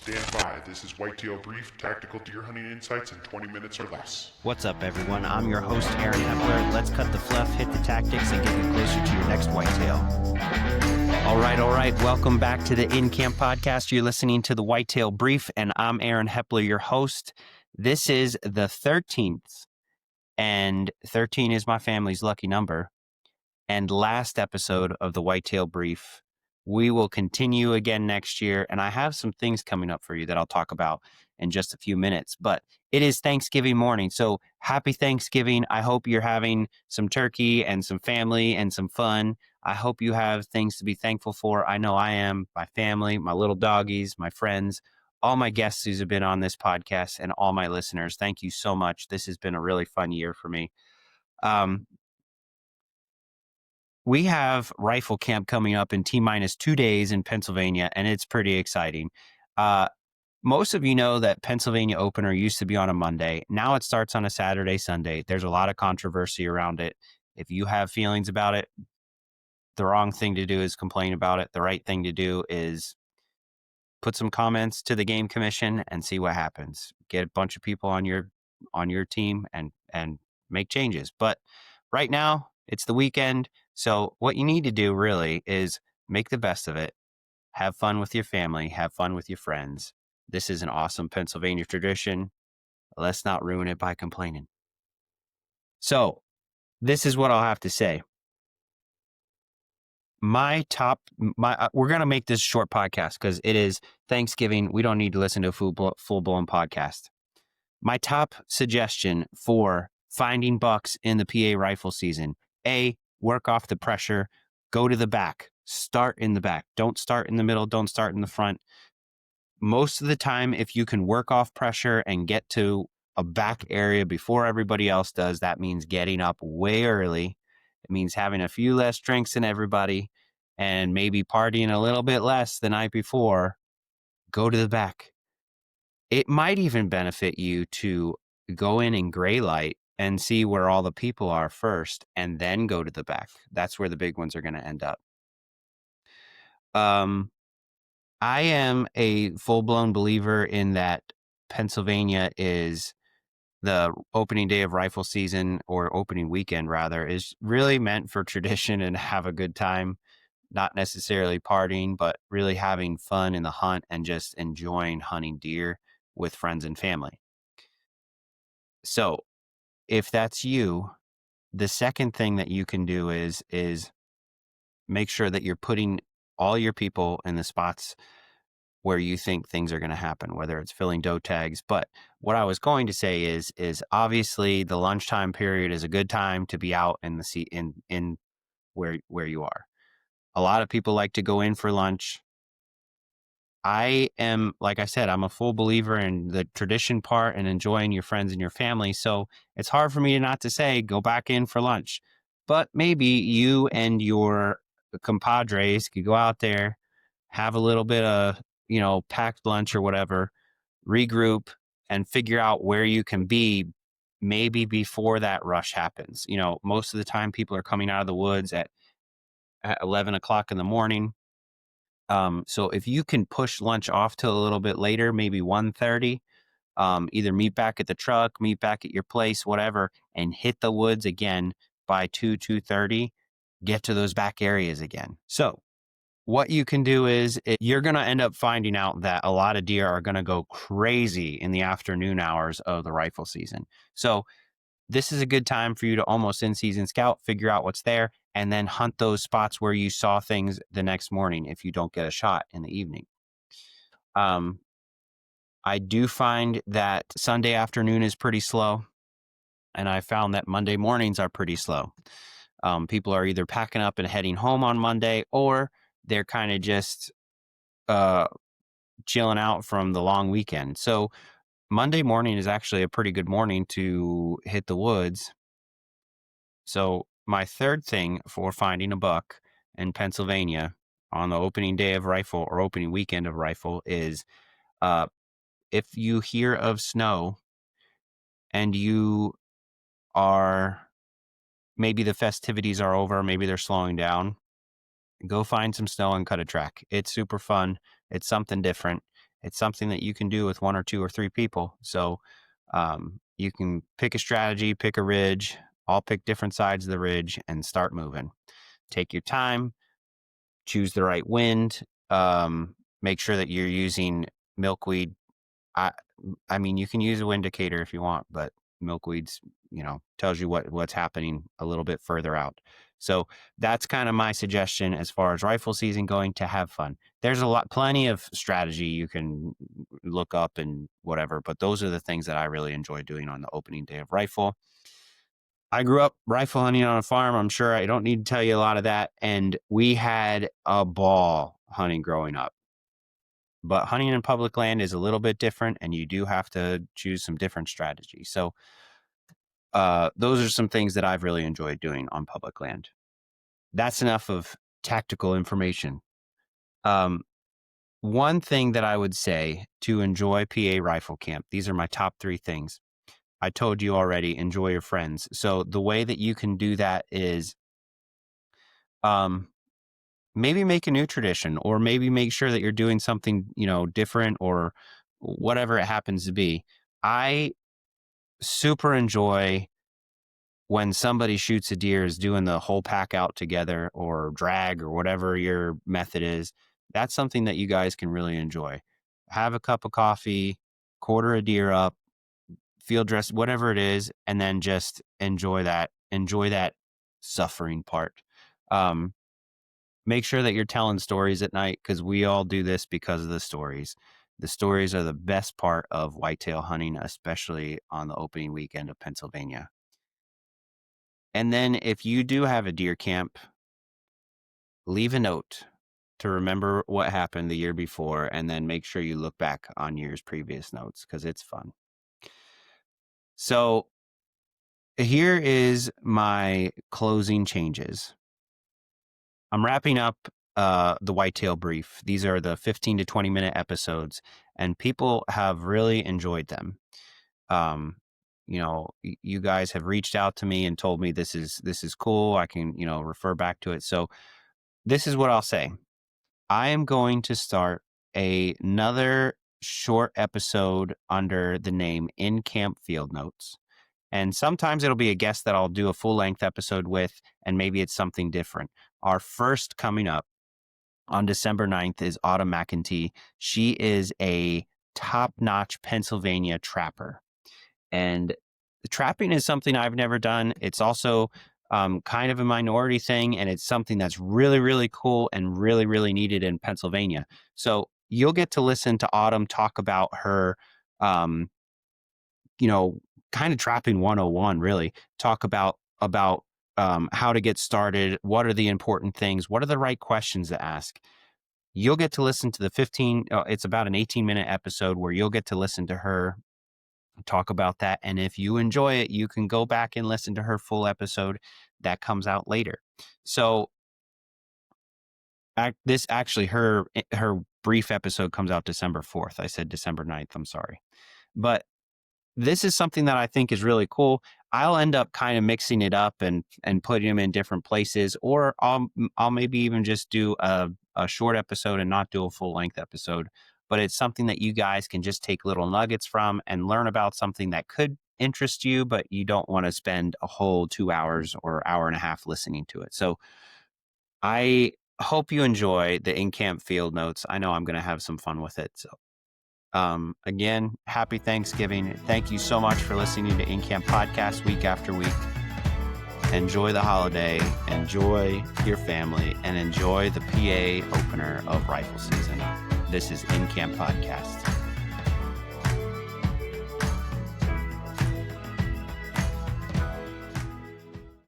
Stand by. This is Whitetail Brief, tactical deer hunting insights in 20 minutes or less. What's up, everyone? I'm your host, Aaron Hepler. Let's cut the fluff, hit the tactics, and get you closer to your next whitetail. All right. Welcome back to the InCamp podcast. You're listening to the Whitetail Brief, and I'm Aaron Hepler, your host. This is the 13th, and 13 is my family's lucky number, and last episode of the Whitetail Brief. We will continue again next year, and I have some things coming up for you that I'll talk about in just a few minutes. But it is Thanksgiving morning, so happy Thanksgiving. I hope you're having some turkey and some family and some fun. I hope you have things to be thankful for. I know I am. My family, my little doggies, my friends, all my guests who have been on this podcast, and all my listeners. Thank you so much. This has been a really fun year for me. We have rifle camp coming up in T-minus 2 days in Pennsylvania, and it's pretty exciting. Most of you know that Pennsylvania opener used to be on a Monday. Now it starts on a Saturday, Sunday. There's a lot of controversy around it. If you have feelings about it, the wrong thing to do is complain about it. The right thing to do is put some comments to the game commission and see what happens. Get a bunch of people on your team and make changes. But right now, it's the weekend. So what you need to do really is make the best of it. Have fun with your family. Have fun with your friends. This is an awesome Pennsylvania tradition. Let's not ruin it by complaining. So this is what I'll have to say. We're going to make this a short podcast because it is Thanksgiving. We don't need to listen to a full-blown podcast. My top suggestion for finding bucks in the PA rifle season: A, work off the pressure, go to the back, start in the back. Don't start in the middle, don't start in the front. Most of the time, if you can work off pressure and get to a back area before everybody else does, that means getting up way early. It means having a few less drinks than everybody and maybe partying a little bit less the night before. Go to the back. It might even benefit you to go in gray light and see where all the people are first, and then go to the back. That's where the big ones are going to end up. I am a full-blown believer in that Pennsylvania is the opening day of rifle season, or opening weekend rather, is really meant for tradition and have a good time, not necessarily partying, but really having fun in the hunt and just enjoying hunting deer with friends and family. So if that's you, the second thing that you can do is make sure that you're putting all your people in the spots where you think things are going to happen, whether it's filling doe tags. But what I was going to say is obviously the lunchtime period is a good time to be out in the in where you are. A lot of people like to go in for lunch. I am, like I said, I'm a full believer in the tradition part and enjoying your friends and your family. So it's hard for me not to say go back in for lunch. But maybe you and your compadres could go out there, have a little bit of, packed lunch or whatever, regroup and figure out where you can be maybe before that rush happens. Most of the time people are coming out of the woods at 11 o'clock in the morning. So if you can push lunch off till a little bit later, maybe 1:30, either meet back at the truck, meet back at your place, whatever, and hit the woods again by 2:30, get to those back areas again. So what you can do is you're going to end up finding out that a lot of deer are going to go crazy in the afternoon hours of the rifle season. So this is a good time for you to almost in-season scout, figure out what's there, and then hunt those spots where you saw things the next morning if you don't get a shot in the evening. I do find that Sunday afternoon is pretty slow, and I found that Monday mornings are pretty slow. People are either packing up and heading home on Monday, or they're kind of just chilling out from the long weekend. So Monday morning is actually a pretty good morning to hit the woods. So my third thing for finding a buck in Pennsylvania on the opening day of rifle or opening weekend of rifle is if you hear of snow and you are, maybe the festivities are over, maybe they're slowing down, go find some snow and cut a track. It's super fun. It's something different. It's something that you can do with 1 or 2 or 3 people. So you can pick a strategy, pick a ridge, all pick different sides of the ridge and start moving. Take your time, choose the right wind, make sure that you're using milkweed. I mean, you can use a wind indicator if you want, but milkweed's, tells you what's happening a little bit further out. So that's kind of my suggestion as far as rifle season going, to have fun. There's plenty of strategy you can look up and whatever, but those are the things that I really enjoy doing on the opening day of rifle. I grew up rifle hunting on a farm. I'm sure I don't need to tell you a lot of that. And we had a ball hunting growing up. But hunting in public land is a little bit different, and you do have to choose some different strategies. So those are some things that I've really enjoyed doing on public land. That's enough of tactical information. One thing that I would say to enjoy PA rifle camp, these are my top 3 things. I told you already, enjoy your friends. So the way that you can do that is maybe make a new tradition, or maybe make sure that you're doing something, different, or whatever it happens to be. I super enjoy when somebody shoots a deer, is doing the whole pack out together, or drag, or whatever your method is. That's something that you guys can really enjoy. Have a cup of coffee, quarter a deer up, field dress, whatever it is, and then just enjoy that suffering part. Make sure that you're telling stories at night, because we all do this because of the stories. The stories are the best part of whitetail hunting, especially on the opening weekend of Pennsylvania. And then if you do have a deer camp, leave a note to remember what happened the year before, and then make sure you look back on years' previous notes, because it's fun. So here is my closing changes. I'm wrapping up the Whitetail Brief. These are the 15 to 20 minute episodes, and people have really enjoyed them. You guys have reached out to me and told me this is cool. I can, refer back to it. So this is what I'll say. I am going to start another short episode under the name InCamp Field Notes. And sometimes it'll be a guest that I'll do a full length episode with, and maybe it's something different. Our first coming up on December 9th is Autumn McEntee. She is a top-notch Pennsylvania trapper. And trapping is something I've never done. It's also kind of a minority thing, and it's something that's really, really cool and really, really needed in Pennsylvania. So you'll get to listen to Autumn talk about her, kind of trapping 101, really. Talk about how to get started, what are the important things, what are the right questions to ask. You'll get to listen to the it's about an 18-minute episode where you'll get to listen to her talk about that. And if you enjoy it, you can go back and listen to her full episode that comes out later. So her brief episode comes out December 4th. I said December 9th. I'm sorry. But this is something that I think is really cool. I'll end up kind of mixing it up and putting them in different places, or I'll maybe even just do a short episode and not do a full length episode. But it's something that you guys can just take little nuggets from and learn about something that could interest you, but you don't want to spend a whole 2 hours or hour and a half listening to it. So I hope you enjoy the InCamp Field Notes. I know I'm going to have some fun with it. So again, happy Thanksgiving. Thank you so much for listening to InCamp Podcast week after week. Enjoy the holiday, enjoy your family, and enjoy the PA opener of rifle season. This is InCamp Podcast.